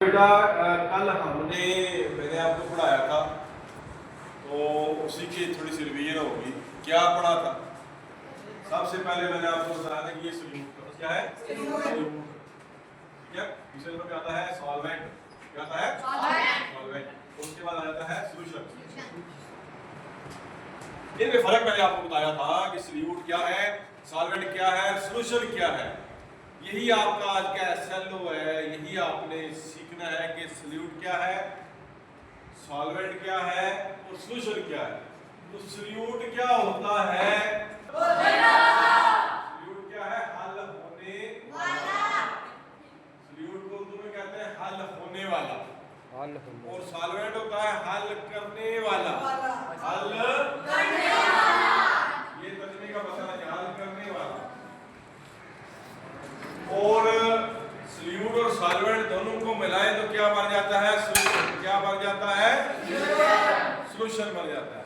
बेटा कल मैंने आपको पढ़ाया था तो उसी की थोड़ी सी रिवीजन होगी। क्या पढ़ा था? सबसे पहले मैंने आपको बताया था कि ये सॉल्यूट क्या है, सॉल्यूट। ठीक है, दूसरे नंबर पे आता है सॉल्वेंट। क्या आता है? सॉल्वेंट। उसके बाद आ जाता है सॉल्यूशन। इनमें फर्क मैंने आपको बताया था कि सॉल्यूट क्या है, सॉल्वेंट क्या है, सॉल्यूशन क्या है। यही आपका आज का एसएलओ है। यही आपने सीखना है कि सॉल्यूट क्या है, सॉल्वेंट क्या है और सॉल्यूशन क्या है। तो सॉल्यूट क्या होता है? सॉल्यूट क्या है? हल होने वाला। सॉल्यूट को उर्दू में कहते हैं हल होने वाला। और सॉल्वेंट होता है हल करने वाला। हल करने वाला, ये तर्जुमे का मसला है, हल करने वाला। और सॉल्यूट और सॉल्वेंट दोनों को मिलाएं तो क्या बन जाता है? सॉल्यूशन। क्या बन जाता है? सॉल्यूशन बन जाता है।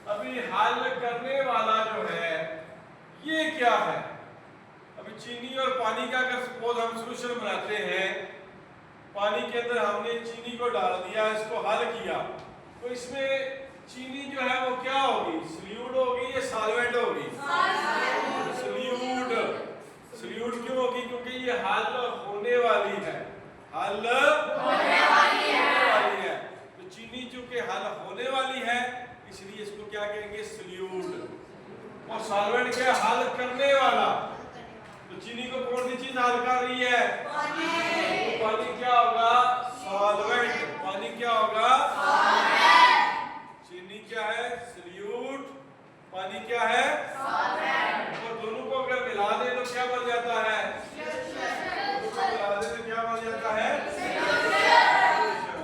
अभी हल करने वाला जो है ये क्या है? अभी चीनी और पानी का अगर सपोज हम सॉल्यूशन बनाते हैं, पानी के अंदर हमने चीनी को डाल दिया, इसको हल किया, तो इसमें चीनी जो है वो क्या होगी? सॉल्यूट होगी या सॉल्वेंट होगी? सॉल्यूट। सॉल्यूट क्यों होगी? क्योंकि ये हल होने वाली है। हल होने वाली है। तो चीनी चूंकि हल होने वाली है इसलिए इसको क्या कहेंगे? सॉल्यूट। और सॉल्वेंट क्या? हल करने वाला। तो चीनी को कौन सी चीज हल कर रही है? पानी। तो पानी क्या होगा? सॉल्वेंट। पानी क्या होगा? सॉल्वेंट। चीनी क्या है? सॉल्यूट। पानी क्या है? सॉल्वेंट। और दोनों को अगर मिला दे तो क्या बन जाता है? दोनों को मिला दे तो क्या बन जाता है? सॉल्यूशन।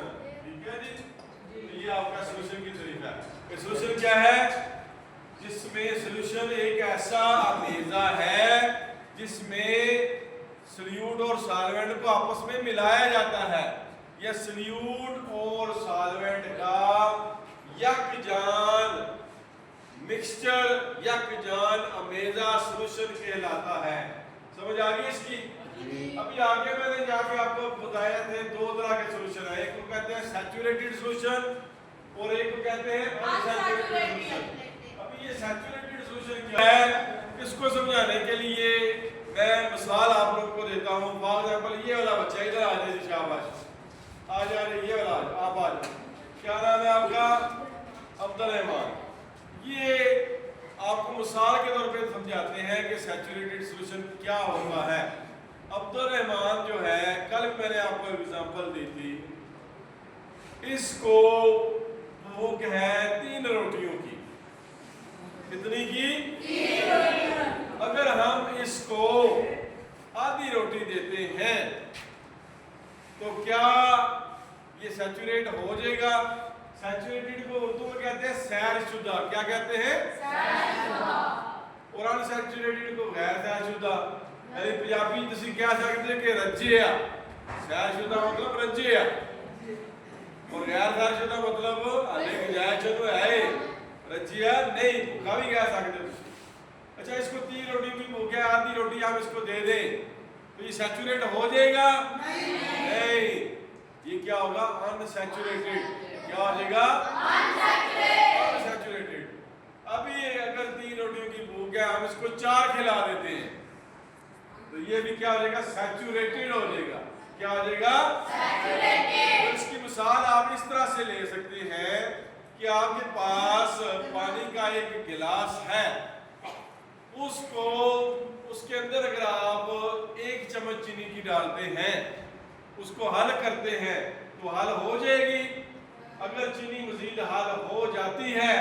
ठीक है जी। तो ये आपका सॉल्यूशन की तरीका है। सॉल्यूशन क्या है? जिसमें सॉल्यूशन एक ऐसा अमेजा है जिसमें सॉल्यूट और सॉल्वेंट को आपस में मिलाया जाता है। यह सॉल्यूट और सॉल्वेंट का यकजान मिक्सचर, यकजान अमेजा सॉल्यूशन कहलाता है। समझ आ गई इसकी? अभी आगे मैंने जाके आपको बताया थे दो तरह के सॉल्यूशन है। एक को कहते हैं सैचुरेटेड सॉल्यूशन और एक को कहते हैं अनसैचुरेटेड सॉल्यूशन। अभी ये सैचुरेटेड सॉल्यूशन क्या है, इसको समझाने के लिए मैं मिसाल आप लोगों को देता हूँ। फॉर एग्जांपल ये वाला बच्चा इधर आ जाए, शाबाश आ जा रहे, ये वाला आप आ जाए। क्या नाम है आपका? अब्दुल रहमान। ये आपको मिसाल के तौर पे समझाते हैं कि सैचुरेटेड सॉल्यूशन क्या होता है। अब्दुल रहमान जो है, कल मैंने आपको एग्जांपल दी थी, इसको भूख है 3 रोटियों की। कितनी की? 3 रोटियां। अगर हम इसको आधी रोटी देते हैं तो क्या ये सैचुरेट हो जाएगा? सैचुरेटेड को उर्दू में कहते हैं सैरशुदा। क्या कहते हैं? सैरशुदा। और अनसैचुरेटेड को गैर सैरशुदा। यानी पंजाबी तुसी कह सकते हो कि रज्जे आ। सैरशुदा मतलब रज्जे आ और गैर सैरशुदा मतलब हले गुंजाइश तो है, रज्जिया नहीं, भूखा भी कह सकते हो। अच्छा, इसको 3 रोटी की भूख है, आधी रोटी हम इसको दे दें तो ये सैचुरेट हो जाएगा? नहीं। ये क्या होगा? अनसैचुरेटेड। क्या हो जाएगा? अनसैचुरेटेड। अभी अगर 3 रोटियों की भूख है, हम इसको 4 खिला देते हैं तो ये भी क्या हो जाएगा? सैचुरेटेड हो जाएगा। क्या हो जाएगा? सैचुरेटेड। तो इसकी मिसाल आप इस तरह से ले सकते हैं कि आपके पास पानी का एक गिलास है, उसको उसके अंदर अगर आप 1 चम्मच चीनी की डालते हैं, उसको हल करते हैं तो हल हो जाएगी। अगर चीनी मजीद हल हो जाती है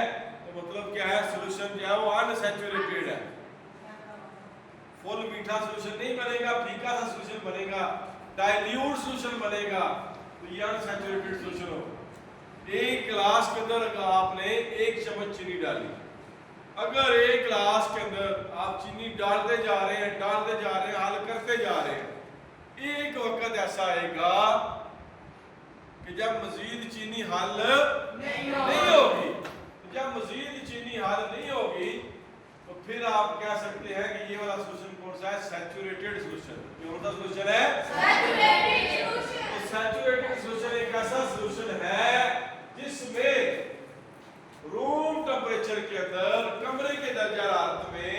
तो मतलब क्या है? सॉल्यूशन जो है वो अनसैचुरेटेड है। फुल मीठा सॉल्यूशन नहीं बनेगा, फीका सा सॉल्यूशन बनेगा, डाइल्यूट सॉल्यूशन बनेगा। तो ये अनसैचुरेटेड सॉल्यूशन होगा। 1 गिलास के अंदर आपने 1 चम्मच चीनी डाली, अगर 1 गिलास के अंदर आप चीनी डालते जा रहे हैं, हल करते जा रहे हैं, एक वक्त ऐसा आएगा कि जब मजीद चीनी हल नहीं होगी। जब मजीद चीनी हल नहीं होगी तो फिर आप कह सकते हैं कि ये वाला सॉल्यूशन कौन सा है? Saturated solution. कौन सा सॉल्यूशन है? Saturated solution. सैचुरेटेड सोल्यूशन एक ऐसा सोल्यूशन है जिसमें रूम टेम्परेचर के अंदर कमरे के दर्जा हरारत में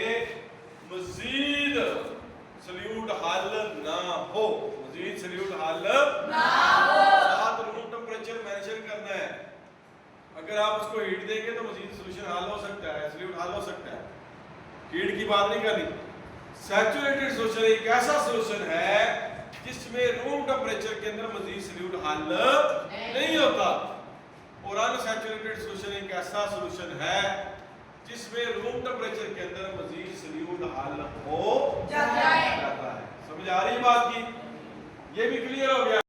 मजीद सॉल्यूट हल ना हो, मजीद सॉल्यूट हल ना हो। साथ रूम टेम्परेचर मेंशन करना है। अगर आप उसको हीट देंगे तो मजीद सॉल्यूशन हल हो सकता है, सॉल्यूट हल हो सकता है, हीट की बात नहीं करनी। सैचुरेटेड सोल्यूशन एक ऐसा सोल्यूशन है जिसमें रूम टेम्परेचर के अंदर मजीद सॉल्यूट हल नहीं होता। और अनसैचुरेटेड सोल्यूशन एक ऐसा सोल्यूशन है जिसमें रूम टेम्परेचर के अंदर मजीद सॉल्यूट हल हो जाता है। समझ आ रही बात की? ये भी क्लियर हो गया।